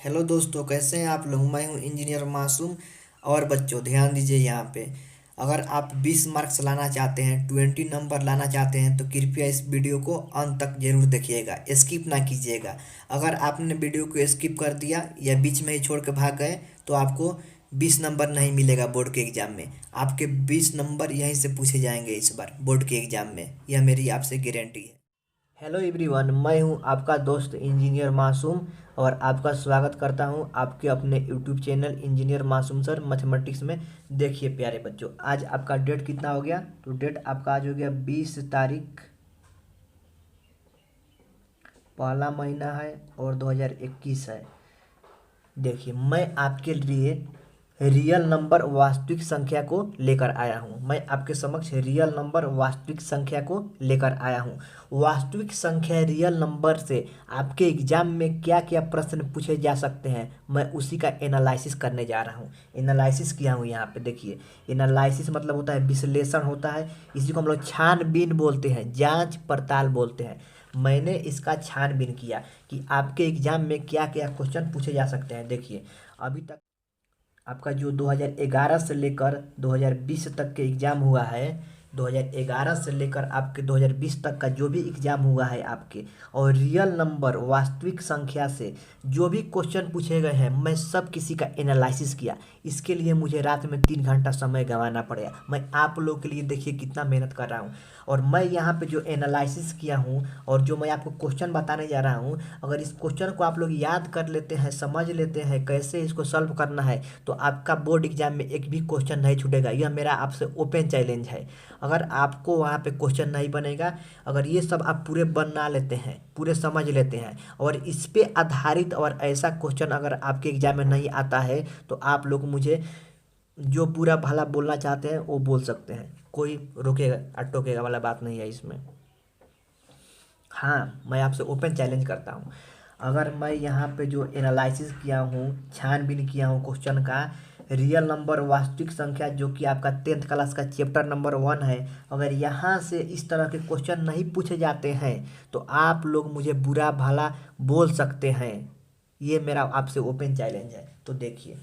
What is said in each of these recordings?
Hello दोस्तों, कैसे हैं आप लोग। मैं हूं इंजीनियर मासूम। और बच्चों ध्यान दीजिए यहाँ पे। अगर आप 20 मार्क्स लाना चाहते हैं, 20 नंबर लाना चाहते हैं तो कृपया इस वीडियो को अंत तक जरूर देखिएगा, स्किप ना कीजिएगा। अगर आपने वीडियो को स्किप कर दिया या बीच में ही छोड़ के भाग गए तो आपको 20 नंबर नहीं मिलेगा बोर्ड के एग्ज़ाम में। आपके 20 नंबर यहीं से पूछे जाएंगे इस बार बोर्ड के एग्ज़ाम में, यह मेरी आपसे गारंटी है। हेलो एवरीवन, मैं हूं आपका दोस्त इंजीनियर मासूम और आपका स्वागत करता हूं आपके अपने यूट्यूब चैनल इंजीनियर मासूम सर मैथमेटिक्स में। देखिए प्यारे बच्चों, आज आपका डेट कितना हो गया। तो डेट आपका आज हो गया 20 तारीख, पहला महीना है और 2021 है। देखिए मैं आपके लिए रियल नंबर वास्तविक संख्या को लेकर आया हूँ। मैं आपके समक्ष रियल नंबर वास्तविक संख्या को लेकर आया हूँ। वास्तविक संख्या रियल नंबर से आपके एग्जाम में क्या क्या प्रश्न पूछे जा सकते हैं, मैं उसी का एनालिसिस करने जा रहा हूँ। एनालिसिस किया हूँ यहाँ पे। देखिए एनालिसिस मतलब होता है विश्लेषण होता है। इसी को हम लोग छानबीन बोलते हैं, जांच पड़ताल बोलते हैं। मैंने इसका छानबीन किया कि आपके एग्जाम में क्या क्या क्वेश्चन पूछे जा सकते हैं। देखिए अभी तक आपका जो 2011 से लेकर 2020 तक के एग्ज़ाम हुआ है, 2011 से लेकर आपके 2020 तक का जो भी एग्ज़ाम हुआ है आपके, और रियल नंबर वास्तविक संख्या से जो भी क्वेश्चन पूछे गए हैं, मैं सब किसी का एनालिसिस किया। इसके लिए मुझे रात में 3 घंटा समय गंवाना पड़ेगा। मैं आप लोगों के लिए देखिए कितना मेहनत कर रहा हूँ। और मैं यहाँ पे जो एनालिसिस किया हूँ और जो मैं आपको क्वेश्चन बताने जा रहा हूँ, अगर इस क्वेश्चन को आप लोग याद कर लेते हैं, समझ लेते हैं कैसे इसको सॉल्व करना है, तो आपका बोर्ड एग्जाम में एक भी क्वेश्चन नहीं छूटेगा। यह मेरा आपसे ओपन चैलेंज है। अगर आपको वहाँ पे क्वेश्चन नहीं बनेगा, अगर ये सब आप पूरे बना लेते हैं, पूरे समझ लेते हैं और इस पे आधारित और ऐसा क्वेश्चन अगर आपके एग्जाम में नहीं आता है, तो आप लोग मुझे जो पूरा भला बोलना चाहते हैं वो बोल सकते हैं। कोई रोकेगा टोकेगा वाला बात नहीं है इसमें। हाँ, मैं आपसे ओपन चैलेंज करता हूँ। अगर मैं यहाँ पे जो एनालिसिस किया हूँ, छानबीन किया हूँ क्वेश्चन का, रियल नंबर वास्तविक संख्या जो कि आपका 10th क्लास का चैप्टर नंबर 1 है, अगर यहाँ से इस तरह के क्वेश्चन नहीं पूछे जाते हैं तो आप लोग मुझे बुरा भला बोल सकते हैं। ये मेरा आपसे ओपन चैलेंज है। तो देखिए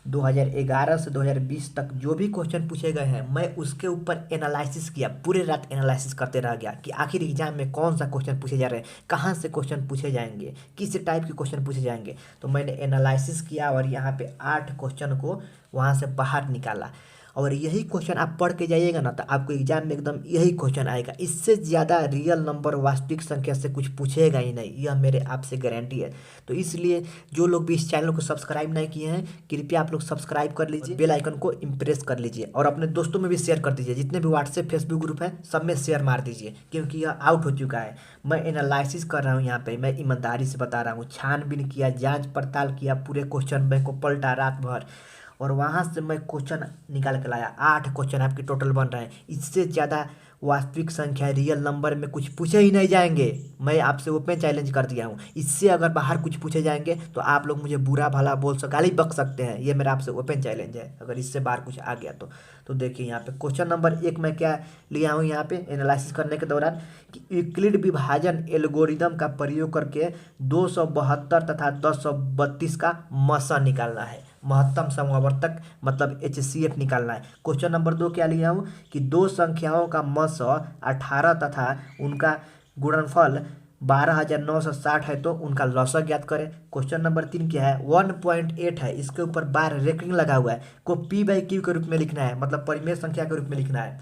2011 से 2020 तक जो भी क्वेश्चन पूछे गए हैं, मैं उसके ऊपर एनालिसिस किया। पूरे रात एनालिसिस करते रह गया कि आखिर एग्जाम में कौन सा क्वेश्चन पूछे जा रहे हैं, कहाँ से क्वेश्चन पूछे जाएंगे, किस टाइप के क्वेश्चन पूछे जाएंगे। तो मैंने एनालिसिस किया और यहाँ पे 8 क्वेश्चन को वहाँ से बाहर निकाला। और यही क्वेश्चन आप पढ़ के जाइएगा ना, तो आपको एग्जाम में एकदम यही क्वेश्चन आएगा। इससे ज़्यादा रियल नंबर वास्तविक संख्या से कुछ पूछेगा ही नहीं, यह मेरे आपसे गारंटी है। तो इसलिए जो लोग भी इस चैनल को सब्सक्राइब नहीं किए हैं, कृपया आप लोग सब्सक्राइब कर लीजिए, बेल आइकन को इम्प्रेस कर लीजिए और अपने दोस्तों में भी शेयर कर दीजिए। जितने भी व्हाट्सएप फेसबुक ग्रुप है सब में शेयर मार दीजिए, क्योंकि यह आउट हो चुका है। मैं एनालिसिस कर रहा हूँ यहाँ पे, मैं ईमानदारी से बता रहा हूँ। छानबीन किया, जांच पड़ताल किया, पूरे क्वेश्चन बैंक को पलटा रात भर और वहाँ से मैं क्वेश्चन निकाल के लाया। 8 क्वेश्चन आपके टोटल बन रहे हैं। इससे ज़्यादा वास्तविक संख्या रियल नंबर में कुछ पूछे ही नहीं जाएंगे। मैं आपसे ओपन चैलेंज कर दिया हूँ। इससे अगर बाहर कुछ पूछे जाएंगे तो आप लोग मुझे बुरा भला बोल सक गाली बक सकते हैं। ये मेरा आपसे ओपन चैलेंज है, अगर इससे बाहर कुछ आ गया तो देखिए यहाँ पे क्वेश्चन नंबर 1 मैं क्या लिया हूँ यहाँ पे एनालिसिस करने के दौरान, कि यूक्लिड विभाजन एल्गोरिदम का प्रयोग करके 272 तथा 1032 का मसा निकालना है। महत्तम समवर्तक मतलब HCF निकालना है। क्वेश्चन नंबर 2 क्या लिया हूँ कि दो संख्याओं का मस 18 तथा उनका गुणनफल 12,960 है, तो उनका लॉसा ज्ञात करें। क्वेश्चन नंबर 3 क्या है, 1.8 है, इसके ऊपर बार रेकरिंग लगा हुआ है, को P/Q के रूप में लिखना है, मतलब परिमेय संख्या के रूप में लिखना है।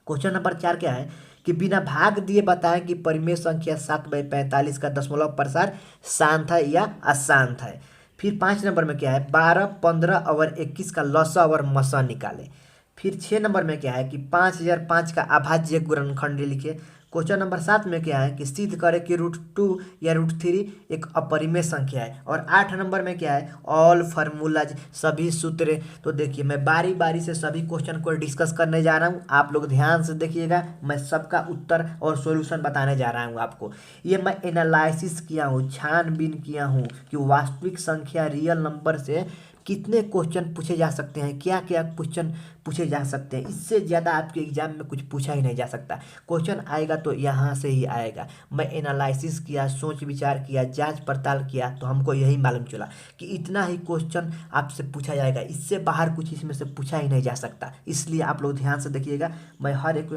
क्वेश्चन नंबर 4 क्या है कि बिना भाग दिए बताएं कि परिमेय संख्या 7/45 का दशमलव प्रसार शांत है या अशांत है। फिर 5 नंबर में क्या है, 12, 15 और 21 का लसा और मसा निकाले। फिर 6 नंबर में क्या है कि 5005 का अभाज्य गुणनखंड लिखे। क्वेश्चन नंबर 7 में क्या है कि सिद्ध करें कि √2 या √3 एक अपरिमेय संख्या है। और 8 नंबर में क्या है, ऑल फार्मूलाज सभी सूत्र। तो देखिए मैं बारी बारी से सभी क्वेश्चन को डिस्कस करने जा रहा हूँ, आप लोग ध्यान से देखिएगा। मैं सबका उत्तर और सॉल्यूशन बताने जा रहा हूँ आपको। ये मैं एनालिसिस किया हूँ, छानबीन किया हूँ कि वास्तविक संख्या रियल नंबर से कितने क्वेश्चन पूछे जा सकते हैं, क्या क्या क्वेश्चन पूछे जा सकते हैं। इससे ज़्यादा आपके एग्जाम में कुछ पूछा ही नहीं जा सकता। क्वेश्चन आएगा तो यहाँ से ही आएगा। मैं एनालिसिस किया, सोच विचार किया, जांच पड़ताल किया, तो हमको यही मालूम चला कि इतना ही क्वेश्चन आपसे पूछा जाएगा, इससे बाहर कुछ इसमें से पूछा ही नहीं जा सकता। इसलिए आप लोग ध्यान से देखिएगा, मैं हर एक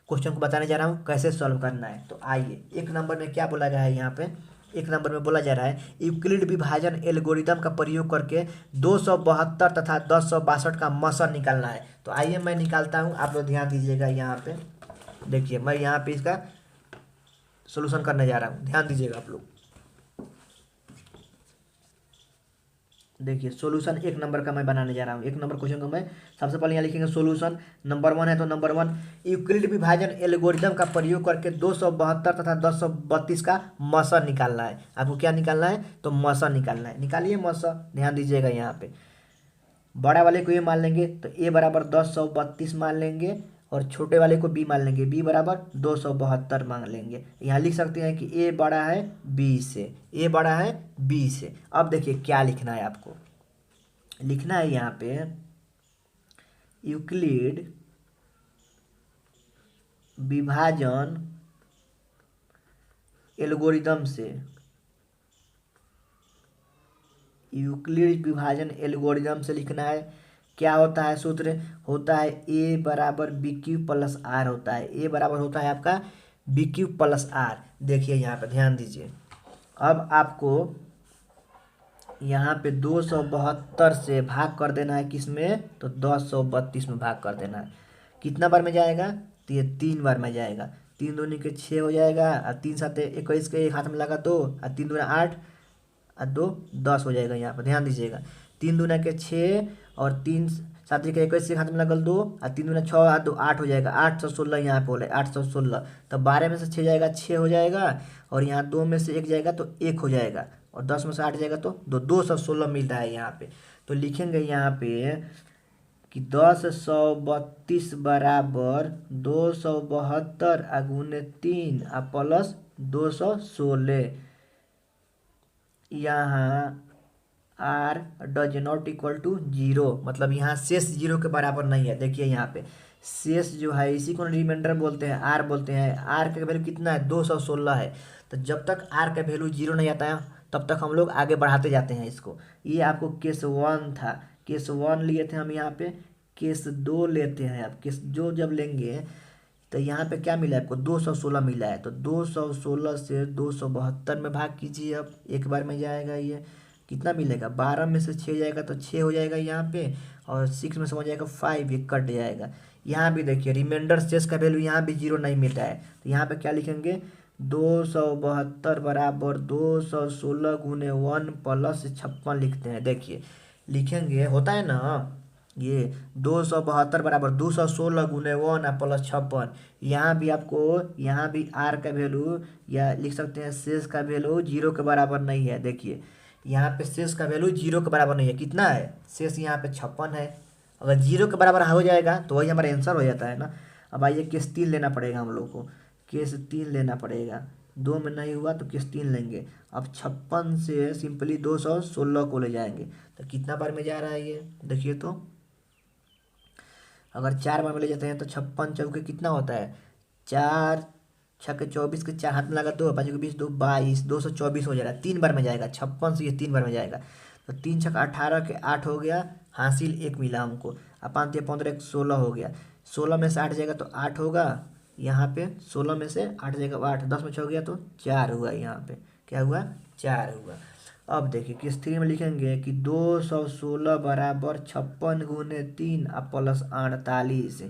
क्वेश्चन को बताने जा रहा हूँ कैसे सॉल्व करना है। तो आइए, एक नंबर में क्या बोला गया है यहाँ पे, एक नंबर में बोला जा रहा है यूक्लिड विभाजन एल्गोरिदम का प्रयोग करके 272 तथा 1062 का मसर निकालना है। तो आइए मैं निकालता हूँ, आप लोग ध्यान दीजिएगा। यहाँ पे देखिए, मैं यहाँ पे इसका सोल्यूशन करने जा रहा हूँ, ध्यान दीजिएगा आप लोग। देखिए सोल्यूशन एक नंबर का मैं बनाने जा रहा हूँ। एक नंबर क्वेश्चन को मैं सबसे पहले यहाँ लिखेंगे सोल्यूशन। नंबर 1 है तो नंबर 1, यूक्लिड विभाजन एल्गोरिदम का प्रयोग करके 272 तथा 1032 का मसर निकालना है। आपको क्या निकालना है, तो मसर निकालना है। निकालिए मसर, ध्यान दीजिएगा। यहाँ पे बड़ा वाले को ए मान लेंगे तो ए बराबर 1032 मान लेंगे, और छोटे वाले को बी मान लेंगे, बी बराबर 272 मान लेंगे। यहाँ लिख सकते हैं कि ए बड़ा है बी से, ए बड़ा है बी से। अब देखिए क्या लिखना है आपको, लिखना है यहाँ पे यूक्लिड विभाजन एल्गोरिदम से, यूक्लिड विभाजन एल्गोरिदम से लिखना है। क्या होता है सूत्र, होता है ए बराबर बी क्यू प्लस आर होता है। ए बराबर होता है आपका बी क्यू प्लस आर। देखिए यहाँ पे ध्यान दीजिए, अब आपको यहाँ पे 272 से भाग कर देना है, किस में, तो 1032 में भाग कर देना है। कितना बार में जाएगा, तो ये 3 बार में जाएगा। 3 दूनी के 6 हो जाएगा, और 3 सात 21 के एक हाथ में लगा 2, और 3 दूना 8, और 2 10 हो जाएगा। यहाँ पर ध्यान दीजिएगा, 3 दूना के 6 और 3 सात के 21 के हाथ में लगल 2, और 3 दूना 6 और 2 8 हो जाएगा। 816 यहाँ पे बोले 816। तो 12 में से 6 जाएगा 6 हो जाएगा, और यहाँ 2 में से 1 जाएगा तो 1 हो जाएगा, और 10 में से 8 जाएगा तो 216 मिल रहा है यहाँ पे। तो लिखेंगे यहाँ पे कि 1032 बराबर 272 गुने 3 और प्लस 216। यहाँ R does not equal to 0, मतलब यहाँ शेष 0 के बराबर नहीं है। देखिए यहाँ पे शेष जो है इसी को रिमाइंडर बोलते हैं, आर बोलते हैं। आर का वैल्यू कितना है, 216 है। तो जब तक आर का वैल्यू 0 नहीं आता है तब तक हम लोग आगे बढ़ाते जाते हैं इसको। ये आपको केस 1 था, केस 1 लिए थे हम। यहाँ पे केस 2 लेते हैं। अब केस जो जब लेंगे तो यहाँ पे क्या मिला है आपको, 216 मिला है। तो 216 से 272 में भाग कीजिए। अब एक बार में जाएगा, ये कितना मिलेगा, 12 में से 6 जाएगा तो 6 हो जाएगा यहाँ पे, और 6 में से हो जाएगा 5, ये कट जाएगा। यहाँ भी देखिए रिमाइंडर शेष का वैल्यू यहाँ भी 0 नहीं मिलता है। तो यहाँ पे क्या लिखेंगे, 272 बराबर 216 गुने 1 प्लस 56 लिखते हैं। देखिए लिखेंगे, होता है ना ये 272 बराबर 216 गुने 1 प्लस 56। यहाँ भी आपको, यहाँ भी आर का वैल्यू या लिख सकते हैं शेष का वैल्यू 0 के बराबर नहीं है। देखिए यहाँ पे शेष का वैल्यू 0 के बराबर नहीं है। कितना है शेष, यहाँ पे 56 है। अगर 0 के बराबर हो जाएगा तो वही हमारा आंसर हो जाता है ना। अब आइए केस 3 लेना पड़ेगा हम लोग को, केस 3 लेना पड़ेगा। 2 में नहीं हुआ तो केस 3 लेंगे। अब 56 से सिंपली 216 को ले जाएंगे, तो कितना बार में जा रहा है ये, देखिए तो अगर 4 बार में ले जाते हैं तो 56 चौके कितना होता है, 4 छक्के 24 के 4 हाथ में लगा 2, 5 के 20, 2 22, 224 हो जाएगा। 3 बार में जाएगा, 56 से ये 3 बार में जाएगा। तो 3 छक्का 18 के 8 हो गया, हासिल 1 मिला हमको। अब 5 15 16 हो गया। 16 में से 8 जाएगा तो 8 होगा यहाँ पे। 16 में से 8 जाएगा 8, 10 में 6 हो गया तो 4 हुआ। यहाँ पे क्या हुआ, 4 हुआ। अब देखिए केस 3 में लिखेंगे कि 216 बराबर 56 गुने 3 प्लस 48।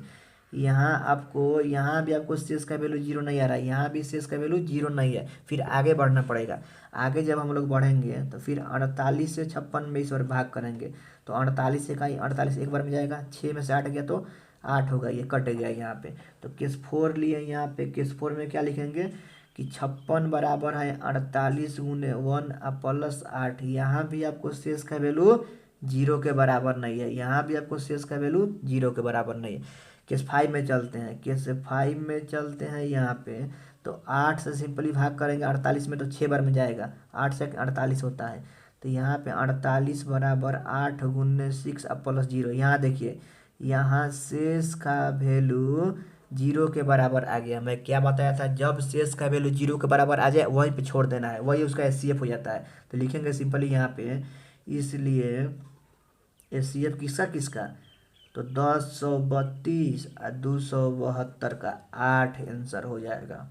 यहाँ आपको, यहाँ भी आपको शेष का वैल्यू 0 नहीं आ रहा है, यहाँ भी शेष का वैल्यू 0 नहीं है। फिर आगे बढ़ना पड़ेगा। आगे जब हम लोग बढ़ेंगे तो फिर 48 से 56 में इस बार भाग करेंगे। तो 48 से का 48 एक बार में जाएगा, 6 में से 8 गया तो 8 होगा, ये कट गया यहाँ पे। तो केस 4 लिए यहाँ पे। केस 4 में क्या लिखेंगे कि 56 बराबर है 48 गुने 1 प्लस 8। यहाँ भी आपको शेष का वैल्यू 0 के बराबर नहीं है, यहाँ भी आपको शेष का वैल्यू 0 के बराबर नहीं है। केस 5 में चलते हैं, केस 5 में चलते हैं यहाँ पे। तो 8 से सिंपली भाग करेंगे 48 में तो 6 बार में जाएगा, 8 से 48 होता है। तो यहाँ पे 48 बराबर 8 गुने 6 अब प्लस 0। यहाँ देखिए, यहाँ शेष का वैल्यू 0 के बराबर आ गया। मैं क्या बताया था, जब शेष का वैल्यू 0 के बराबर आ जाए वहीं पे छोड़ देना है, वही उसका एचसीएफ हो जाता है। तो लिखेंगे सिंपली यहाँ पे, इसलिए एचसीएफ किसका किसका, तो 1032 और 272 का 8 आंसर हो जाएगा।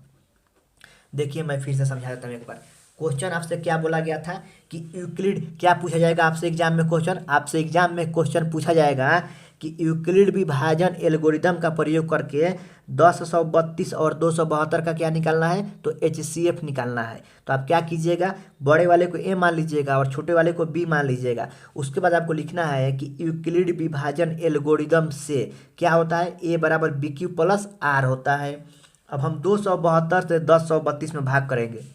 देखिए मैं फिर से समझा देता हूँ एक बार। क्वेश्चन आपसे क्या बोला गया था कि यूक्लिड क्या पूछा जाएगा आपसे एग्जाम में क्वेश्चन, आपसे एग्जाम में क्वेश्चन पूछा जाएगा कि यूक्लिड विभाजन एल्गोरिदम का प्रयोग करके 1032 और 272 का क्या निकालना है, तो एचसीएफ निकालना है। तो आप क्या कीजिएगा, बड़े वाले को ए मान लीजिएगा और छोटे वाले को बी मान लीजिएगा। उसके बाद आपको लिखना है कि यूक्लिड विभाजन एल्गोरिदम से क्या होता है, ए बराबर बी क्यू प्लस आर होता है। अब हम 272 से 1032 में भाग करेंगे,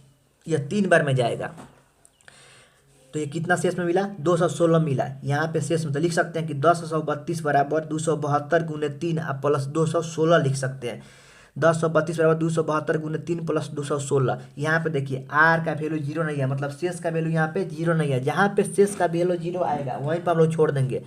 यह 3 बार में जाएगा, तो ये कितना शेष में मिला, 216 मिला। यहाँ पे शेष में तो लिख सकते हैं कि 1032 बराबर 272 गुने 3 और प्लस 216 लिख सकते हैं। 1032 बराबर 272 गुने 3 प्लस 216। यहाँ पे देखिए आर का वैल्यू 0 नहीं है, मतलब शेष का वैल्यू यहाँ पे 0 नहीं है। जहाँ पे शेष का वैल्यू 0 आएगा वहीं पर हम लोग छोड़ देंगे।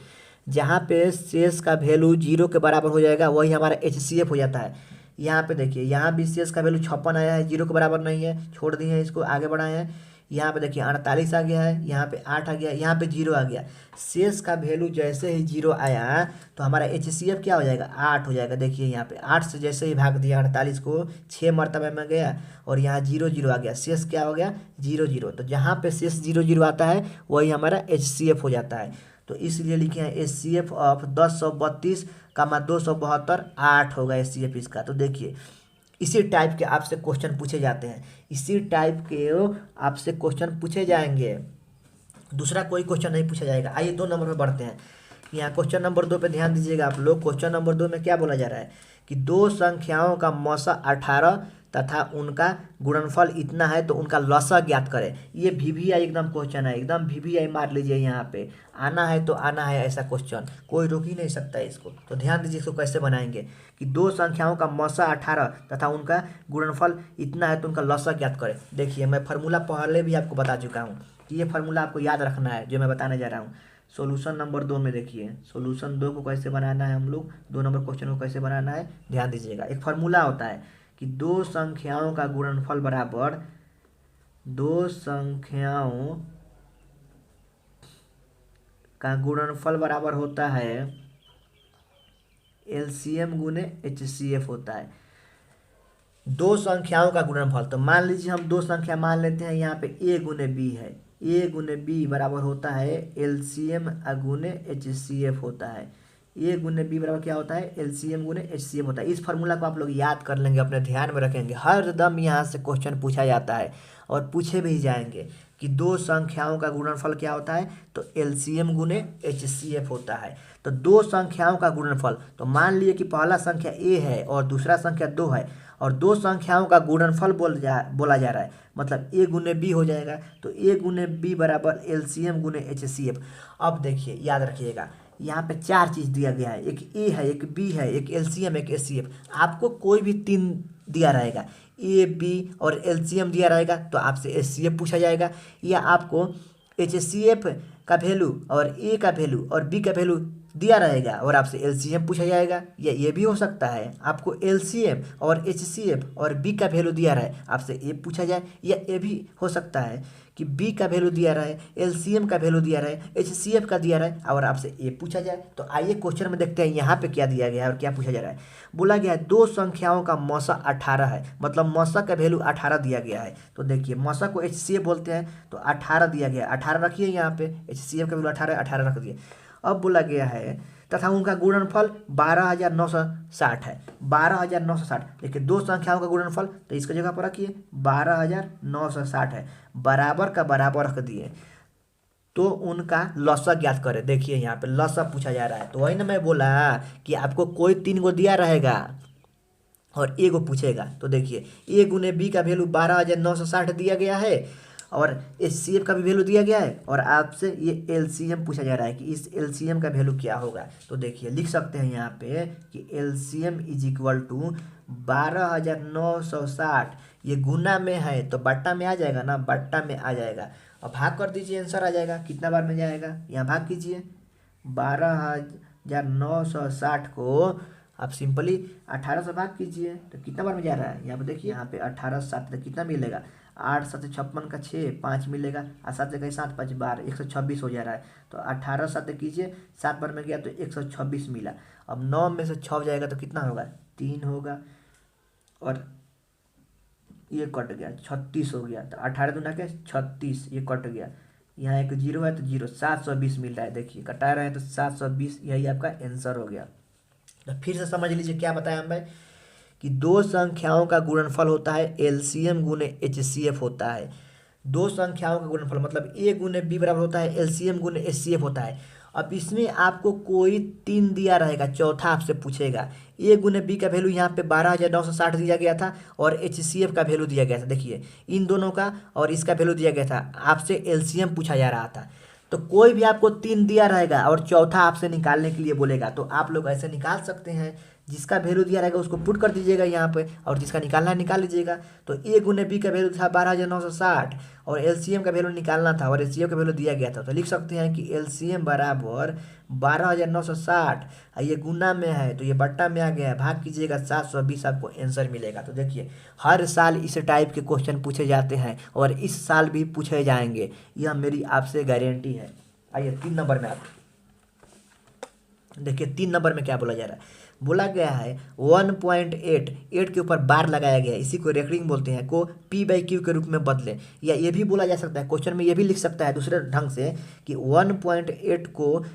जहाँ पे शेष का वैल्यू 0 के बराबर हो जाएगा वही हमारा एचसीएफ हो जाता है। यहाँ पे देखिए, यहाँ भी शेष का वैल्यू 56 आया है, 0 के बराबर नहीं है, छोड़ दिए हैं, इसको आगे बढ़ाए हैं। यहाँ पे देखिए 48 आ गया है, यहाँ पे 8 आ गया, यहाँ पे 0 आ गया। शेष का वैल्यू जैसे ही 0 आया तो हमारा एचसीएफ क्या हो जाएगा, 8 हो जाएगा। देखिए यहाँ पे 8 से जैसे ही भाग दिया 48 को 6 मरतबे में गया और यहाँ 0 0 आ गया, शेष क्या हो गया 0 0। तो जहाँ पे शेष 0 0 आता है वही हमारा एचसीएफ हो जाता है। तो इसलिए लिखे हैं एचसीएफ ऑफ 1032 का 272 8 होगा एचसीएफ इसका। तो देखिए इसी टाइप के आपसे क्वेश्चन पूछे जाते हैं, इसी टाइप के आपसे क्वेश्चन पूछे जाएंगे, दूसरा कोई क्वेश्चन नहीं पूछा जाएगा। आइए 2 नंबर में बढ़ते हैं। यहाँ क्वेश्चन नंबर 2 पे ध्यान दीजिएगा आप लोग। क्वेश्चन नंबर 2 में क्या बोला जा रहा है कि दो संख्याओं का मौसा 18 तथा उनका गुणनफल इतना है तो उनका लसा ज्ञात करें। ये वीवीआई एकदम क्वेश्चन है, एकदम वीवीआई मार लीजिए। यहाँ पे आना है तो आना है, ऐसा क्वेश्चन कोई रोक ही नहीं सकता है इसको। तो ध्यान दीजिए इसको कैसे बनाएंगे कि दो संख्याओं का मौसा 18 तथा उनका गुणनफल इतना है तो उनका लसा ज्ञात करें। देखिए मैं फार्मूला पहले भी आपको बता चुका हूँ कि ये फार्मूला आपको याद रखना है जो मैं बताने जा रहा हूँ। सॉल्यूशन नंबर 2 में देखिए, सॉल्यूशन 2 को कैसे बनाना है, हम लोग 2 नंबर क्वेश्चन को कैसे बनाना है ध्यान दीजिएगा। एक फार्मूला होता है कि दो संख्याओं का गुणनफल बराबर, दो संख्याओं का गुणनफल बराबर होता है एलसीएम गुने एचसीएफ होता है। दो संख्याओं का गुणनफल, तो मान लीजिए हम दो संख्या मान लेते हैं, यहाँ पे ए गुने बी है, ए गुने बी बराबर होता है एलसीएम गुने एचसीएफ होता है। ए गुने बी बराबर क्या होता है, एलसीएम गुने एचसीएफ होता है। इस फार्मूला को आप लोग याद कर लेंगे, अपने ध्यान में रखेंगे, हर दम यहाँ से क्वेश्चन पूछा जाता है और पूछे भी जाएंगे कि दो संख्याओं का गुणनफल क्या होता है, तो एलसीएम गुने एचसीएफ होता है। तो दो संख्याओं का गुणनफल, तो मान लिए कि पहला संख्या ए है और दूसरा संख्या 2 है और दो संख्याओं का गुणनफल बोला जा रहा है, मतलब ए गुने बी हो जाएगा। तो ए गुने बी बराबर एलसीएम गुने एचसीएफ। अब देखिए याद रखिएगा, यहाँ पे 4 चीज़ दिया गया है, एक ए है, एक बी है, एक एलसीएम, एक एचसीएफ। आपको कोई भी 3 दिया रहेगा, ए बी और एलसीएम दिया रहेगा तो आपसे एचसीएफ पूछा जाएगा, या आपको एचसीएफ का वैल्यू और ए का वैल्यू और बी का वैल्यू दिया रहेगा और आपसे एलसीएम पूछा जाएगा। या ये भी हो सकता है आपको एलसीएम और एचसीएफ और बी का वैल्यू दिया रहे, आपसे ए पूछा जाए। या ये भी हो सकता है कि बी का वैल्यू दिया रहे, एलसीएम का वैल्यू दिया रहे, एचसीएफ का दिया रहे और आपसे ए पूछा जाए। तो आइए क्वेश्चन में देखते हैं यहाँ पे क्या दिया गया है और क्या पूछा जा रहा है। बोला गया है दो संख्याओं का मौसा 18 है, मतलब मौसा का वैल्यू 18 दिया गया है। तो देखिए मौसा को एचसीएफ बोलते हैं, तो 18 दिया गया है, 18 रखिए यहाँ पे, एचसीएफ का वैल्यू 18 18 रख दिए। अब बोला गया है तथा उनका गुणनफल 12960 है, 12960। देखिए दो संख्याओं का गुणनफल, तो इसका जगह पर रखिए 12960 है, बराबर का बराबर रख दिए, तो उनका लसा ज्ञात करें। देखिए यहाँ पे लसा पूछा जा रहा है, तो वही ना मैं बोला कि आपको कोई 3 गो दिया रहेगा और ए को पूछेगा। तो देखिए ए गुने बी का वैल्यू 12960 दिया गया है और एचसीएफ का भी वैल्यू दिया गया है और आपसे ये एलसीएम पूछा जा रहा है कि इस एलसीएम का वैल्यू क्या होगा। तो देखिए लिख सकते हैं यहाँ पे कि एलसीएम इज इक्वल टू 12960, ये गुना में है तो बट्टा में आ जाएगा ना, बट्टा में आ जाएगा। अब भाग कर दीजिए, आंसर आ जाएगा। कितना बार में जाएगा, यहाँ भाग कीजिए। 12,960 को आप सिंपली 18 से भाग कीजिए तो कितना बार में जा रहा है, यहाँ पे देखिए, यहाँ पे 18 7 तो कितना मिलेगा, 8 7 56 का 6 5 मिलेगा, और 7 जगह 7 5 12 126 हो जा रहा है। तो 18 7 कीजिए, 7 बार में गया तो 126 मिला। अब 9 में से 6 जाएगा तो कितना होगा, 3 होगा, और ये कट गया 36 हो गया। तो 18 दूना के 36, ये कट गया, यहाँ एक जीरो है तो जीरो, 720 मिल रहा है। देखिए कटा रहे हैं तो 720, यही आपका आंसर हो गया। तो फिर से समझ लीजिए क्या बताया हमें कि दो संख्याओं का गुणनफल होता है एलसीएम गुने एचसीएफ होता है। दो संख्याओं का गुणनफल मतलब ए गुने बी बराबर होता है एलसीएम गुने एचसीएफ होता है। अब इसमें आपको कोई 3 दिया रहेगा, चौथा आपसे पूछेगा। ए गुने बी का वैल्यू यहाँ पे 12,960 दिया गया था और एचसीएफ का वैल्यू दिया गया था। देखिए इन दोनों का और इसका वैल्यू दिया गया था, आपसे एलसीएम पूछा जा रहा था। तो कोई भी आपको 3 दिया रहेगा और चौथा आपसे निकालने के लिए बोलेगा, तो आप लोग ऐसे निकाल सकते हैं। जिसका वैल्यू दिया रहेगा उसको पुट कर दीजिएगा यहाँ पे, और जिसका निकालना है निकाल लीजिएगा। तो ए गुने बी का वैल्यू था 12,960 और एलसीएम का वैल्यू निकालना था और एचसीएफ का वैल्यू दिया गया था। तो लिख सकते हैं कि एलसीएम बराबर 12,960, ये गुना में है तो ये बट्टा में आ गया है, भाग कीजिएगा 720, आपको आंसर मिलेगा। तो देखिए हर साल इस टाइप के क्वेश्चन पूछे जाते हैं और इस साल भी पूछे जाएंगे, यह मेरी आपसे गारंटी है। आइए 3 नंबर में आप देखिए, 3 नंबर में क्या बोला जा रहा है, बोला गया है 1.8 के ऊपर बार लगाया गया है, इसी को रेकरिंग बोलते हैं, को p/q के रूप में बदले। या ये भी बोला जा सकता है, क्वेश्चन में ये भी लिख सकता है दूसरे ढंग से कि 1.8 को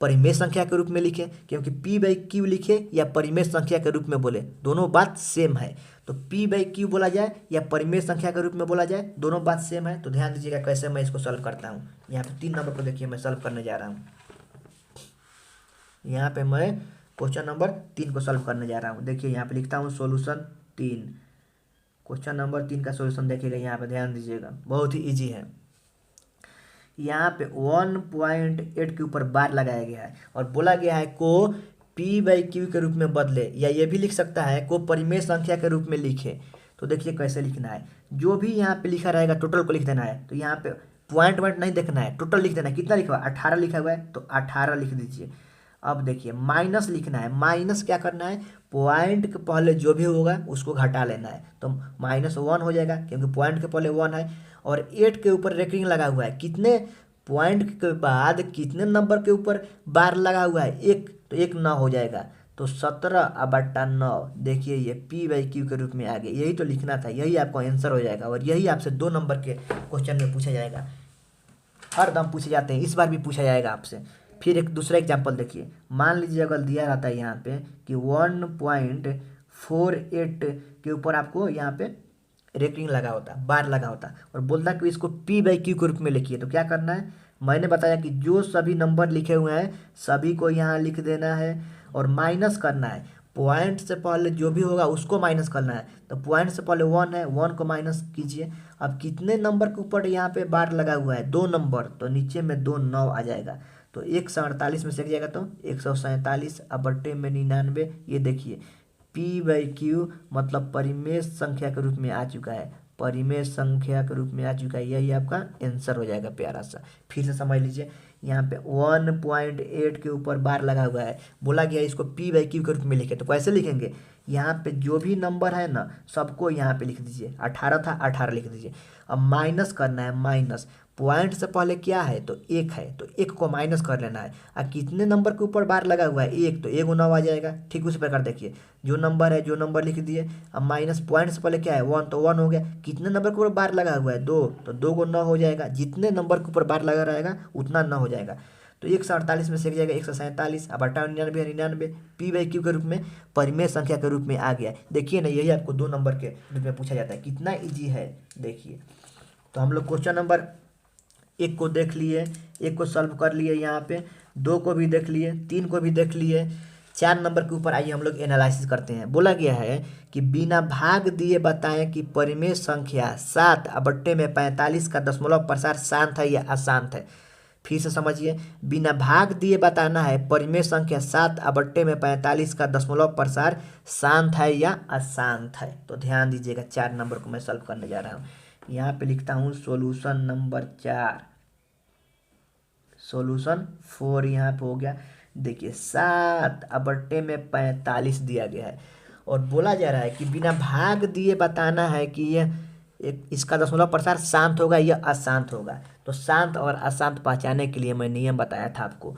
परिमेय संख्या के रूप में लिखे, क्योंकि p/q लिखे या परिमेय संख्या के रूप में बोले, दोनों बात सेम है। तो p/q बोला जाए या परिमेय संख्या के रूप में बोला जाए, दोनों बात सेम है। तो ध्यान दीजिएगा कैसे मैं इसको सॉल्व करता हूँ। यहाँ पे 3 नंबर को देखिए मैं सॉल्व करने जा रहा हूँ। यहाँ पे मैं क्वेश्चन नंबर 3 को सॉल्व करने जा रहा हूँ। देखिए यहाँ पे लिखता हूँ सॉल्यूशन 3। क्वेश्चन नंबर 3 का सॉल्यूशन देखिएगा, यहाँ पे ध्यान दीजिएगा, बहुत ही इजी है। यहाँ पे 1.8 के ऊपर बार लगाया गया है और बोला गया है को p/q के रूप में बदले, या ये भी लिख सकता है को परिमेय संख्या के रूप में लिखे। तो देखिए कैसे लिखना है, जो भी यहाँ पे लिखा रहेगा टोटल को लिख देना है। तो यहाँ पे पॉइंट वॉइंट नहीं देखना है, टोटल लिख देना है। कितना लिखा हुआ है, 18 लिखा हुआ है तो 18 लिख दीजिए। अब देखिए माइनस लिखना है, माइनस क्या करना है, पॉइंट के पहले जो भी होगा उसको घटा लेना है। तो -1 हो जाएगा क्योंकि पॉइंट के पहले 1 है, और 8 के ऊपर रेकरिंग लगा हुआ है। कितने पॉइंट के बाद कितने नंबर के ऊपर बार लगा हुआ है, 1, तो 1 9 हो जाएगा। तो 17/9, देखिए ये p/q के रूप में आ गया। यही तो लिखना था, यही आपका आंसर हो जाएगा। और यही आपसे 2 नंबर के क्वेश्चन में पूछा जाएगा, हर दम पूछे जाते हैं, इस बार भी पूछा जाएगा आपसे। फिर एक दूसरा एग्जाम्पल देखिए, मान लीजिए अगर दिया रहता है यहाँ पे कि 1.48 के ऊपर आपको यहाँ पे रेकरिंग लगा होता, बार लगा होता, और बोलता कि इसको p/q के रूप में लिखिए। तो क्या करना है, मैंने बताया कि जो सभी नंबर लिखे हुए हैं सभी को यहाँ लिख देना है और माइनस करना है। पॉइंट से पहले जो भी होगा उसको माइनस करना है। तो पॉइंट से पहले 1 है, 1 को माइनस कीजिए। अब कितने नंबर के ऊपर यहाँ पे बार लगा हुआ है, 2 नंबर, तो नीचे में 2 9 आ जाएगा। तो 148 में से जाएगा तो 147, अब बट्टे में 99। ये देखिए p/q मतलब परिमेय संख्या के रूप में आ चुका है, परिमेय संख्या के रूप में आ चुका है। यही आपका आंसर हो जाएगा प्यारा सा। फिर से समझ लीजिए, यहाँ पे 1.8 के ऊपर बार लगा हुआ है, बोला गया इसको p/q के रूप में लिखे। तो कैसे लिखेंगे, यहाँ पे जो भी नंबर है ना सबको यहाँ पे लिख दीजिए। 18 था, 18 लिख दीजिए। अब माइनस करना है, माइनस पॉइंट से पहले क्या है तो 1 है, तो 1 को माइनस कर लेना है। अब कितने नंबर के ऊपर बार लगा हुआ है, 1, तो 1 9 आ जाएगा। ठीक उसी प्रकार देखिए, जो नंबर है जो नंबर लिख दिए। अब माइनस पॉइंट से पहले क्या है 1, तो 1 हो गया। कितने नंबर के ऊपर बार लगा हुआ है 2, तो 2 को 9 हो जाएगा। जितने नंबर के ऊपर बार लगा रहेगा उतना 9 हो जाएगा। तो 148 में से जाएगा 147, अब 98 99 p/q के रूप में परिमेय संख्या के रूप में आ गया। देखिए ना, यही आपको 2 नंबर के रूप में पूछा जाता है। कितना ईजी है देखिए। तो हम लोग क्वेश्चन नंबर 1 को देख लिए, 1 को सॉल्व कर लिए, यहाँ पे 2 को भी देख लिए, 3 को भी देख लिए। 4 नंबर के ऊपर आइए हम लोग एनालिसिस करते हैं। बोला गया है कि बिना भाग दिए बताएं कि परिमेय संख्या 7/45 का दशमलव प्रसार शांत है या अशांत है। फिर से समझिए, बिना भाग दिए बताना है परिमेय संख्या 7/45 का दशमलव प्रसार शांत है या अशांत है। तो ध्यान दीजिएगा, 4 नंबर को मैं सॉल्व करने जा रहा हूँ। यहाँ पे लिखता हूँ सॉल्यूशन नंबर 4, सॉल्यूशन 4 यहाँ पे हो गया। देखिए 7/45 दिया गया है और बोला जा रहा है कि बिना भाग दिए बताना है कि यह इसका दशमलव प्रसार शांत होगा या अशांत होगा। तो शांत और अशांत पहचानने के लिए मैं नियम बताया था आपको।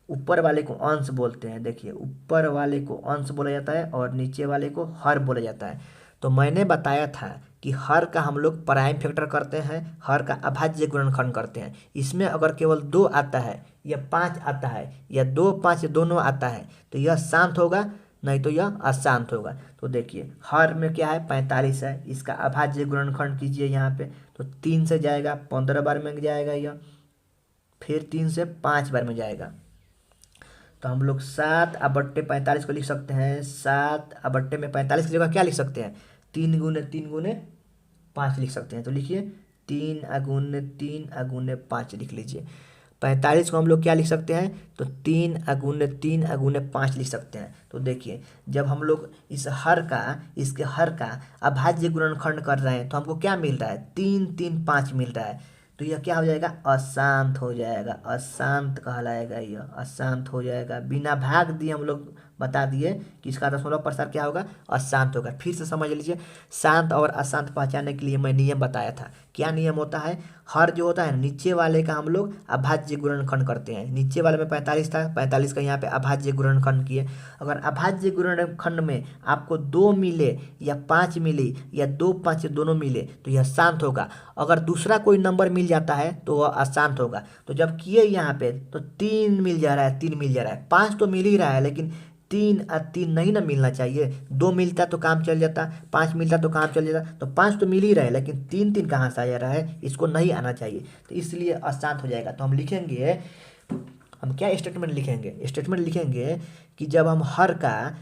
ऊपर वाले को अंश बोलते हैं, देखिए ऊपर वाले को अंश बोला जाता है और नीचे वाले को हर बोला जाता है। तो मैंने बताया था कि हर का हम लोग प्राइम फैक्टर करते हैं, हर का अभाज्य गुणनखंड करते हैं। इसमें अगर केवल 2 आता है या 5 आता है या 2 5 दोनों आता है तो यह शांत होगा, नहीं तो यह अशांत होगा। तो देखिए हर में क्या है 45 है, इसका अभाज्य गुणनखंड कीजिए यहाँ पे तो 3 से जाएगा, 15 बार में जाएगा यह, फिर 3 से 5 बार में जाएगा। तो हम लोग 7/45 को लिख सकते हैं, 7/45 की जगह क्या लिख सकते हैं, 3 गुने 3 गुने 5 लिख सकते हैं। तो लिखिए 3 × 3 × 5 लिख लीजिए। 45 को हम लोग क्या लिख सकते हैं, तो 3 × 3 × 5 लिख सकते हैं। तो देखिए जब हम लोग इसके हर का अभाज्य गुणनखंड कर रहे हैं तो हमको क्या मिल रहा है, 3 3 5 मिल रहा है। तो यह क्या हो जाएगा, अशांत हो जाएगा, अशांत कहलाएगा, यह अशांत हो जाएगा। बिना भाग दिए हम लोग बता दिए कि इसका दशमलव प्रसार क्या होगा, अशांत होगा। फिर से समझ लीजिए, शांत और अशांत पहचानने के लिए मैं नियम बताया था। क्या नियम होता है, हर जो होता है नीचे वाले का हम लोग अभाज्य गुणनखंड करते हैं। नीचे वाले में 45 था, 45 का यहाँ पे अभाज्य गुणनखंड किए। अगर अभाज्य गुणनखंड में आपको 2 मिले या 5 मिले या 2 5 दोनों मिले तो यह शांत होगा। अगर दूसरा कोई नंबर मिल जाता है तो वह अशांत होगा। तो जब किए यहाँ पे तो 3 मिल जा रहा है, 3 मिल जा रहा है, 5 तो मिल ही रहा है, लेकिन 3 और 3 नहीं ना मिलना चाहिए। 2 मिलता तो काम चल जाता, 5 मिलता तो काम चल जाता। तो 5 तो मिल ही रहा है, लेकिन 3 3 कहाँ से आ जा रहा है, इसको नहीं आना चाहिए, तो इसलिए अशांत हो जाएगा। तो हम लिखेंगे, हम क्या स्टेटमेंट लिखेंगे, स्टेटमेंट लिखेंगे कि जब हम हर का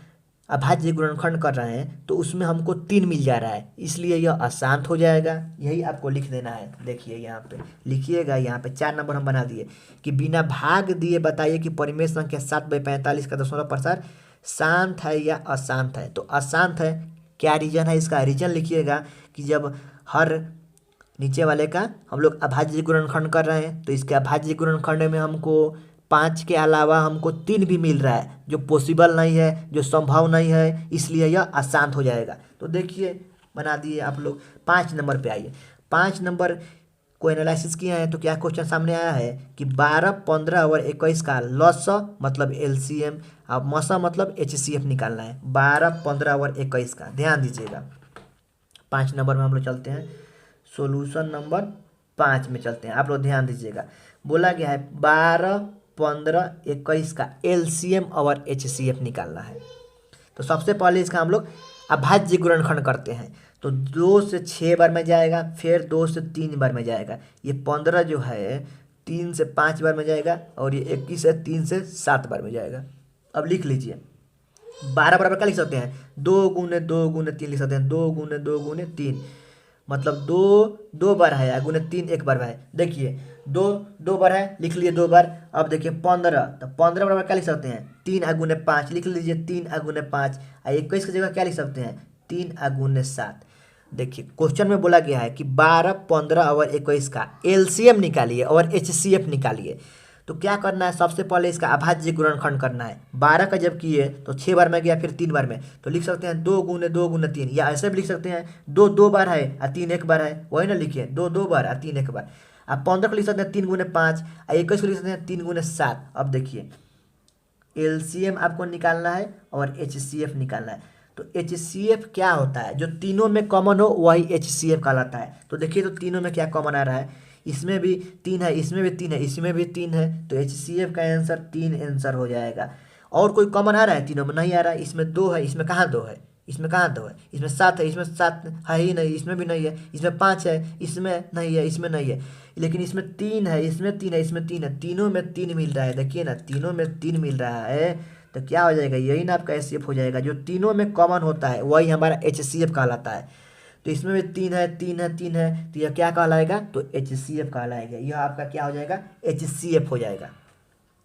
अभाज्य गुणनखंड कर रहे हैं तो उसमें हमको 3 मिल जा रहा है, इसलिए यह अशांत हो जाएगा। यही आपको लिख देना है। देखिए यहाँ पे लिखिएगा, यहाँ पे 4 नंबर हम बना दिए कि बिना भाग दिए बताइए कि परिमेय संख्या 7/45 का दशमलव प्रसार शांत है या अशांत है। तो अशांत है, क्या रीजन है इसका, रीजन लिखिएगा कि जब हर नीचे वाले का हम लोग अभाज्य गुणनखंड कर रहे हैं तो इसके अभाज्य गुणनखंड में हमको 5 के अलावा हमको 3 भी मिल रहा है, जो पॉसिबल नहीं है, जो संभव नहीं है, इसलिए यह अशांत हो जाएगा। तो देखिए बना दिए आप लोग। 5 नंबर पे आइए। 5 नंबर को एनालिसिस किया है तो क्या क्वेश्चन सामने आया है कि 12, 15 और 21 का लॉस मतलब LCM और मसा मतलब HCF निकालना है। 12, 15 और 21 का ध्यान दीजिएगा। 5 नंबर में हम लोग चलते हैं, सोल्यूशन नंबर 5 में चलते हैं। आप लोग ध्यान दीजिएगा, बोला गया है 12, 15, 21 का LCM और HCF निकालना है। तो सबसे पहले इसका हम लोग अभाज्य गुणनखंड करते हैं। तो 2 से 6 बार में जाएगा, फिर 2 से 3 बार में जाएगा। ये 15 जो है 3 से 5 बार में जाएगा और ये 21 है 3 से 7 बार में जाएगा। अब लिख लीजिए 12 बराबर क्या लिख सकते हैं, 2 × 2 × 3 लिख सकते हैं, 2 × 2 × 3 मतलब 2 बार है, गुने 3 एक बार है। देखिए 2 बार है, लिख लिए 2 बार। अब देखिए 15, तो 15 बराबर क्या लिख सकते हैं, 3 × 5 लिख लीजिए, 3 × 5। 21 की जगह क्या लिख सकते हैं, 3 × 7। देखिए क्वेश्चन में बोला गया है कि 12, 15 और 21 का LCM निकालिए और HCF निकालिए। तो क्या करना है, सबसे पहले इसका अभाज्य गुणनखंड करना है। 12 का जब किए तो 6 बार में गया, फिर 3 बार में, तो लिख सकते हैं 2 × 2 × 3, या ऐसे भी लिख सकते हैं 2 2 बार है और 3 एक बार है, वही ना लिखिए 2 2 बार और 3 एक बार। आप 15 को लिख सकते हैं 3 × 5 और 21 को लिख सकते हैं 3 × 7। अब देखिए LCM आपको निकालना है और HCF निकालना है। तो HCF क्या होता है, जो तीनों में कॉमन हो वही HCF कहलाता है। तो देखिए तो तीनों में क्या कॉमन आ रहा है, इसमें भी 3 है, इसमें भी 3 है, इसमें भी 3 है, तो HCF का आंसर 3 आंसर हो जाएगा। और कोई कॉमन आ रहा है, तीनों में नहीं आ रहा है। इसमें 2 है, इसमें कहाँ 2 है, इसमें कहाँ 2 है, इसमें 7 है, इसमें 7 है ही नहीं, इसमें भी नहीं है, इसमें 5 है, इसमें नहीं है, इसमें नहीं है, लेकिन इसमें 3 है, इसमें 3 है, इसमें 3 है, तीनों में 3 मिल रहा है। देखिए ना, तीनों में 3 मिल रहा है, तो क्या हो जाएगा, यही ना आपका HCF हो जाएगा। जो तीनों में कॉमन होता है वही हमारा HCF कहलाता है। तो इसमें भी 3 है, 3 है, 3 है, तो यह क्या कहलाएगा, तो HCF कहलाएगा। यह आपका क्या हो जाएगा, HCF हो जाएगा।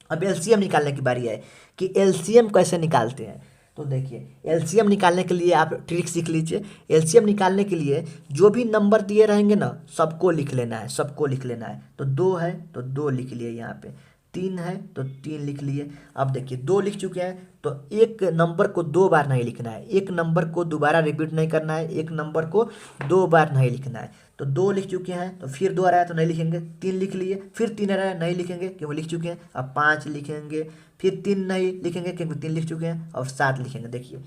अब LCM निकालने की बारी है कि LCM कैसे निकालते हैं। तो देखिए एलसीएम निकालने के लिए आप ट्रिक सीख लीजिए। एलसीएम निकालने के लिए जो भी नंबर दिए रहेंगे ना सबको लिख लेना है, सबको लिख लेना है। तो 2 है तो 2 लिख लिए यहाँ पे, 3 है तो 3 लिख लिए। अब देखिए 2 लिख चुके हैं तो एक नंबर को 2 बार नहीं लिखना है, एक नंबर को दोबारा रिपीट नहीं करना है, एक नंबर को 2 बार नहीं लिखना है। तो 2 लिख चुके हैं तो फिर 2 आ रहा है तो नहीं लिखेंगे, 3 लिख लिए, फिर 3 आ रहा है नहीं लिखेंगे क्योंकि लिख चुके हैं। अब 5 लिखेंगे, फिर 3 नहीं लिखेंगे क्योंकि 3 लिख चुके हैं, और 7 लिखेंगे। देखिए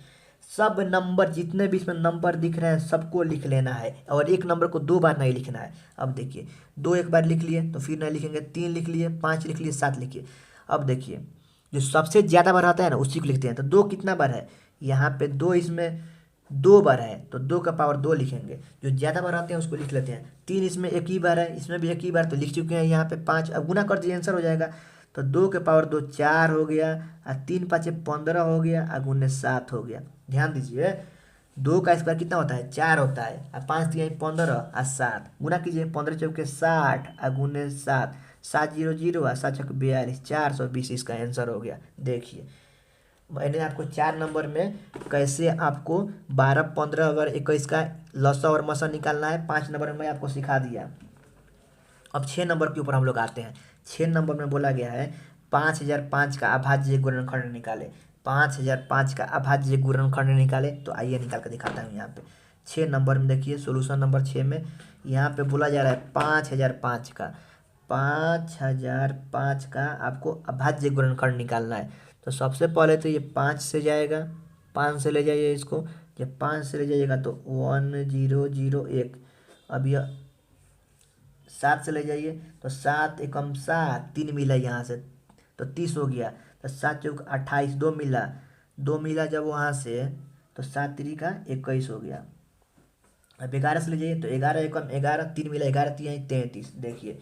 सब नंबर जितने भी इसमें नंबर दिख रहे हैं सबको लिख लेना है और एक नंबर को 2 बार नहीं लिखना है। अब देखिए 2 एक बार लिख लिए तो फिर नहीं लिखेंगे, 3 लिख लिए, 5 लिख लिए, 7 लिखिए। अब देखिए जो सबसे ज़्यादा बार आता है ना उसी को लिखते हैं। तो 2 कितना बार है, यहाँ पे 2 इसमें 2 बार है तो 2 का पावर 2 लिखेंगे। जो ज़्यादा बार आते हैं उसको लिख लेते हैं। 3 इसमें एक ही बार है, इसमें भी एक ही बार, तो लिख चुके हैं यहाँ पे 5। अब गुना कर दीजिए आंसर हो जाएगा। तो 2 के पावर 2 4 हो गया, और 3 5 15 हो गया, और गुने 7 हो गया। ध्यान दीजिए 2 का स्क्वायर कितना होता है 4 होता है, और 5 दिया 15 और 7 गुना कीजिए, 15 चौके 60 और गुने 7, 7 0 0 और 7 चौके 42, 420 इसका आंसर हो गया। देखिए मैंने आपको 4 नंबर में कैसे आपको 12 15 और 21 का लसा और मसा निकालना है 5 नंबर में आपको सिखा दिया। अब 6 नंबर के ऊपर हम लोग आते हैं। 6 नंबर में बोला गया है 5005 का अभाज्य गुणनखंड निकाले। 5005 का अभाज्य गुणनखंड निकाले। तो आइए निकाल कर दिखाता हूँ। यहाँ पे 6 नंबर में देखिए सोल्यूशन नंबर 6 में यहाँ पे बोला जा रहा है 5005 का आपको अभाज्य गुणनखंड निकालना है। तो सबसे पहले तो ये 5 से जाएगा, 5 से ले जाइए इसको। जब 5 से ले जाइएगा तो 1001। अब यह 7 से ले जाइए तो 7 एकम 7, 3 मिला यहाँ से तो 30 हो गया। तो 7 चौक 28, 2 मिला, 2 मिला जब वहाँ से तो 7 3 का 21 हो गया। अब 11 से ले जाइए तो 11 एकम 11, 3 मिला, 11 3 33। देखिए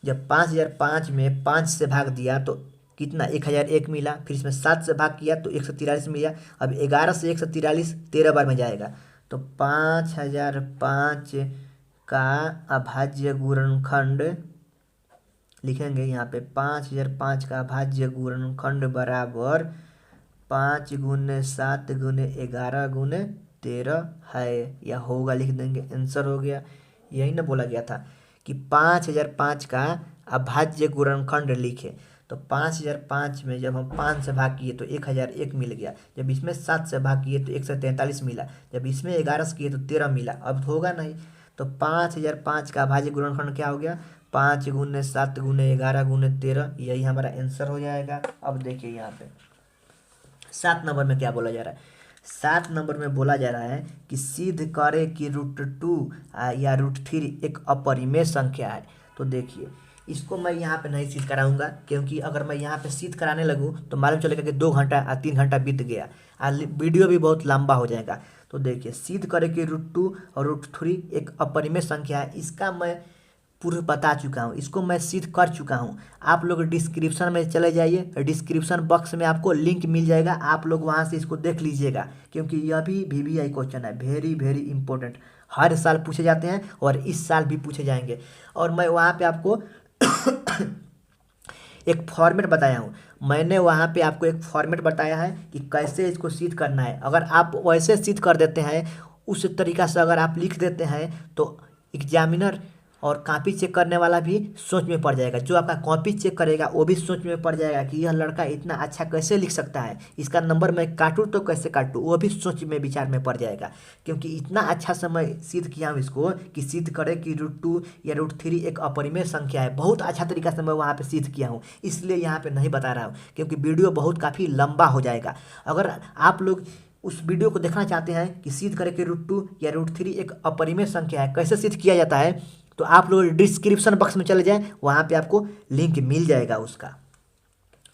जब 5005 में 5 से भाग दिया तो कितना 1001 मिला, फिर इसमें 7 से भाग किया तो 143 मिला। अब 11 से 143 13 बार में जाएगा। तो 5005 का अभाज्य गुणनखंड लिखेंगे यहाँ पे 5005 का अभाज्य गुणनखंड बराबर 5 गुने 7 गुने 11 गुने 13 है, या होगा, लिख देंगे, आंसर हो गया। यही ना बोला गया था कि 5005 का अभाज्य गुणनखंड लिखे। तो 5005 में जब हम 5 से भाग किए तो 1001 मिल गया, जब इसमें 7 से भाग किए तो 143 मिला, जब इसमें 11 से किए तो 13 मिला। अब होगा नहीं। तो 5005 का अभाज्य गुणनखंड क्या हो गया 5 गुने 7 गुने 11 गुने 13, यही हमारा आंसर हो जाएगा। अब देखिए यहाँ पे 7 नंबर में क्या बोला जा रहा है। 7 नंबर में बोला जा रहा है कि सिद्ध करे कि √2 या √3 एक अपरिमेय संख्या है। तो देखिए इसको मैं यहाँ पे नहीं सिद्ध कराऊंगा, क्योंकि अगर मैं यहाँ पे सिद्ध कराने लगूँ तो मालूम चलेगा कि 2 घंटा 3 घंटा बीत गया और वीडियो भी बहुत लंबा हो जाएगा। तो देखिए सिद्ध करे कि √2 और √3 एक अपरिमेय संख्या है, इसका मैं पूर्व बता चुका हूँ, इसको मैं सिद्ध कर चुका हूँ। आप लोग डिस्क्रिप्शन में चले जाइए, डिस्क्रिप्शन बॉक्स में आपको लिंक मिल जाएगा, आप लोग वहाँ से इसको देख लीजिएगा, क्योंकि यह भी VVI क्वेश्चन है, वेरी वेरी इंपॉर्टेंट, हर साल पूछे जाते हैं और इस साल भी पूछे जाएंगे। और मैं वहाँ पे आपको एक फॉर्मेट बताया हूँ, मैंने वहाँ पे आपको एक फॉर्मेट बताया है कि कैसे इसको सिद्ध करना है। अगर आप वैसे सिद्ध कर देते हैं, उस तरीक़ा से अगर आप लिख देते हैं तो एग्जामिनर और कॉपी चेक करने वाला भी सोच में पड़ जाएगा। जो आपका कॉपी चेक करेगा वो भी सोच में पड़ जाएगा कि यह लड़का इतना अच्छा कैसे लिख सकता है, इसका नंबर मैं काटूँ तो कैसे काटूँ, वो भी सोच में विचार में पड़ जाएगा। क्योंकि इतना अच्छा से मैं सिद्ध किया हूँ इसको कि सिद्ध करे कि √2 या √3 एक अपरिमेय संख्या है। बहुत अच्छा तरीका से मैं वहाँ पर सिद्ध किया हूँ, इसलिए यहाँ पर नहीं बता रहा हूँ, क्योंकि वीडियो बहुत काफ़ी लंबा हो जाएगा। अगर आप लोग उस वीडियो को देखना चाहते हैं कि सिद्ध करे कि √2 या √3 एक अपरिमेय संख्या है, कैसे सिद्ध किया जाता है, तो आप लोग डिस्क्रिप्शन बॉक्स में चले जाएं, वहाँ पे आपको लिंक मिल जाएगा उसका।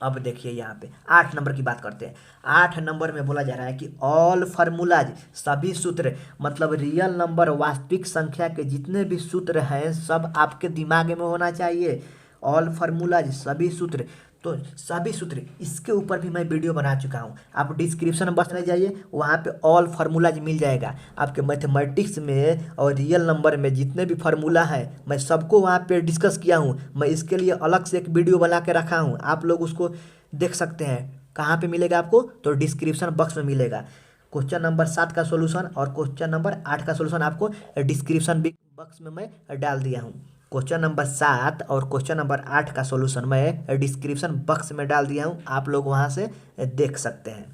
अब देखिए यहाँ पे 8 नंबर की बात करते हैं। 8 नंबर में बोला जा रहा है कि ऑल फार्मूलाज, सभी सूत्र, मतलब रियल नंबर वास्तविक संख्या के जितने भी सूत्र हैं सब आपके दिमाग में होना चाहिए। ऑल फार्मूलाज, सभी सूत्र, तो सभी सूत्र, इसके ऊपर भी मैं वीडियो बना चुका हूँ, आप डिस्क्रिप्शन बॉक्स में जाइए, वहाँ पे ऑल फार्मूलाज मिल जाएगा आपके। मैथमेटिक्स में और रियल नंबर में जितने भी फार्मूला हैं मैं सबको वहाँ पे डिस्कस किया हूँ। मैं इसके लिए अलग से एक वीडियो बना के रखा हूँ, आप लोग उसको देख सकते हैं। कहाँ पे मिलेगा आपको? तो डिस्क्रिप्शन बॉक्स में मिलेगा। क्वेश्चन नंबर 7 का सोल्यूशन और क्वेश्चन नंबर 8 का सोल्यूशन आपको डिस्क्रिप्शन बॉक्स में मैं डाल दिया हूँ। क्वेश्चन नंबर 7 और क्वेश्चन नंबर 8 का सोल्यूशन मैं डिस्क्रिप्शन बॉक्स में डाल दिया हूँ, आप लोग वहाँ से देख सकते हैं।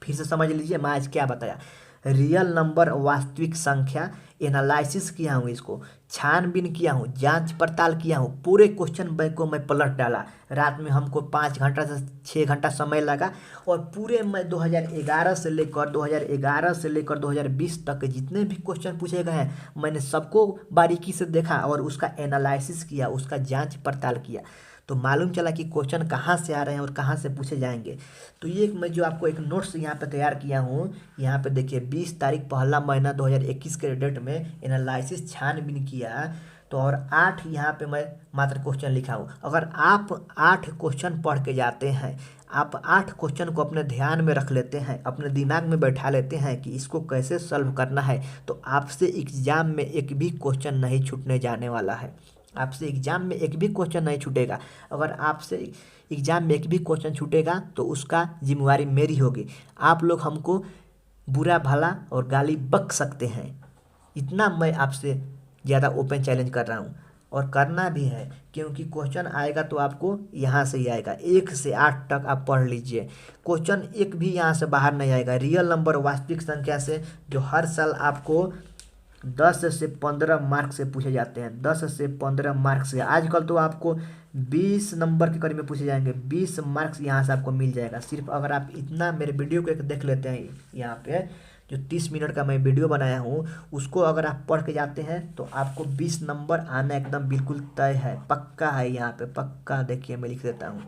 फिर से समझ लीजिए मैं आज क्या बताया। रियल नंबर वास्तविक संख्या एनालिसिस किया हूँ, इसको छानबीन किया हूँ, जांच पड़ताल किया हूँ, पूरे क्वेश्चन बैंक को मैं पलट डाला। रात में हमको 5 घंटा से 6 घंटा समय लगा और पूरे मैं 2011 से लेकर 2020 तक के जितने भी क्वेश्चन पूछे गए हैं मैंने सबको बारीकी से देखा और उसका एनालिसिस किया, उसका जांच पड़ताल किया। तो मालूम चला कि क्वेश्चन कहाँ से आ रहे हैं और कहाँ से पूछे जाएंगे। तो ये मैं जो आपको एक नोट्स यहाँ पे तैयार किया हूँ, यहाँ पे देखिए 20 तारीख पहला महीना 2021 के डेट में एनालिसिस छानबीन किया। तो और 8 यहाँ पे मैं मात्र क्वेश्चन लिखा हूँ। अगर आप 8 क्वेश्चन पढ़ के जाते हैं, आप 8 क्वेश्चन को अपने ध्यान में रख लेते हैं, अपने दिमाग में बैठा लेते हैं कि इसको कैसे सॉल्व करना है, तो आपसे एग्जाम में एक भी क्वेश्चन नहीं छूटने जाने वाला है। आपसे एग्जाम में एक भी क्वेश्चन नहीं छूटेगा। अगर आपसे एग्जाम में एक भी क्वेश्चन छूटेगा तो उसका जिम्मेवारी मेरी होगी। आप लोग हमको बुरा भला और गाली बक सकते हैं, इतना मैं आपसे ज़्यादा ओपन चैलेंज कर रहा हूँ और करना भी है, क्योंकि क्वेश्चन आएगा तो आपको यहाँ से ही आएगा। 1 से 8 तक आप पढ़ लीजिए, क्वेश्चन एक भी यहाँ से बाहर नहीं आएगा। रियल नंबर वास्तविक संख्या से जो हर साल आपको 10 से 15 मार्क से पूछे जाते हैं, 10 से 15 मार्क्स से। आजकल तो आपको 20 नंबर के करीब में पूछे जाएंगे, 20 मार्क्स यहाँ से आपको मिल जाएगा। सिर्फ अगर आप इतना मेरे वीडियो को एक देख लेते हैं, यहाँ पे जो 30 मिनट का मैं वीडियो बनाया हूँ उसको अगर आप पढ़ के जाते हैं तो आपको 20 नंबर आना एकदम बिल्कुल तय है, पक्का है। यहाँ पे पक्का देखिए मैं लिख देता हूँ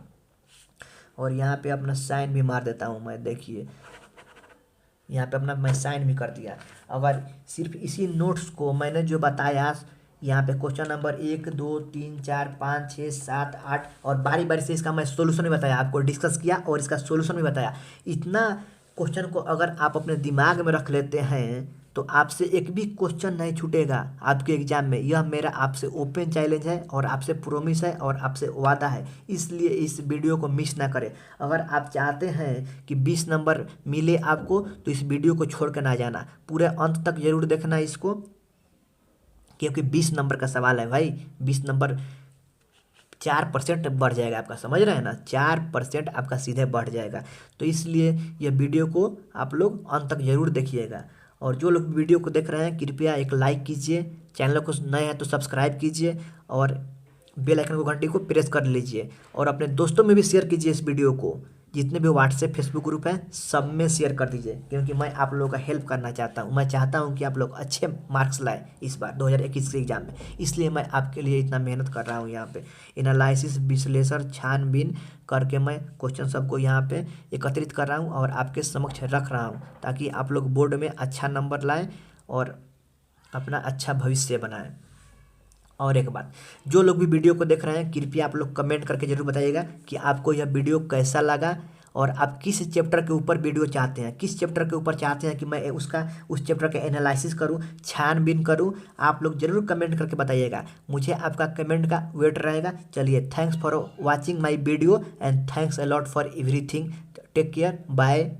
और यहाँ पे अपना साइन भी मार देता हूँ मैं। देखिए यहाँ पे अपना मैं साइन भी कर दिया। अगर सिर्फ इसी नोट्स को मैंने जो बताया, यहाँ पे क्वेश्चन नंबर 1 2 3 4 5 6 7 8 और बारी बारी से इसका मैं सोल्यूशन भी बताया, आपको डिस्कस किया और इसका सोल्यूशन भी बताया। इतना क्वेश्चन को अगर आप अपने दिमाग में रख लेते हैं तो आपसे एक भी क्वेश्चन नहीं छूटेगा आपके एग्जाम में। यह मेरा आपसे ओपन चैलेंज है और आपसे प्रोमिस है और आपसे वादा है, इसलिए इस वीडियो को मिस ना करें। अगर आप चाहते हैं कि 20 नंबर मिले आपको तो इस वीडियो को छोड़ कर ना जाना, पूरे अंत तक जरूर देखना इसको, क्योंकि 20 नंबर का सवाल है भाई। 20 नंबर 4% बढ़ जाएगा आपका, समझ रहे हैं ना, 4% आपका सीधे बढ़ जाएगा। तो इसलिए यह वीडियो को आप लोग अंत तक जरूर देखिएगा। और जो लोग वीडियो को देख रहे हैं कृपया एक लाइक कीजिए, चैनल को नए हैं तो सब्सक्राइब कीजिए और बेल आइकन को घंटी को प्रेस कर लीजिए और अपने दोस्तों में भी शेयर कीजिए इस वीडियो को। जितने भी व्हाट्सएप फेसबुक ग्रुप हैं सब में शेयर कर दीजिए, क्योंकि मैं आप लोगों का हेल्प करना चाहता हूं। मैं चाहता हूं कि आप लोग अच्छे मार्क्स लाएं इस बार 2021 के एग्जाम में, इसलिए मैं आपके लिए इतना मेहनत कर रहा हूं। यहाँ पे एनालिसिस विश्लेषण छानबीन करके मैं क्वेश्चन सबको यहाँ पे एकत्रित कर रहा हूँ और आपके समक्ष रख रहा हूँ, ताकि आप लोग बोर्ड में अच्छा नंबर लाएँ और अपना अच्छा भविष्य बनाएं। और एक बात, जो लोग भी वीडियो को देख रहे हैं कृपया आप लोग कमेंट करके जरूर बताइएगा कि आपको यह वीडियो कैसा लगा और आप किस चैप्टर के ऊपर वीडियो चाहते हैं, किस चैप्टर के ऊपर चाहते हैं कि मैं उस चैप्टर का एनालिसिस करूं, छानबीन करूं। आप लोग जरूर कमेंट करके बताइएगा, मुझे आपका कमेंट का वेट रहेगा। चलिए, thanks for watching my video and thanks a lot for everything. Take care, bye.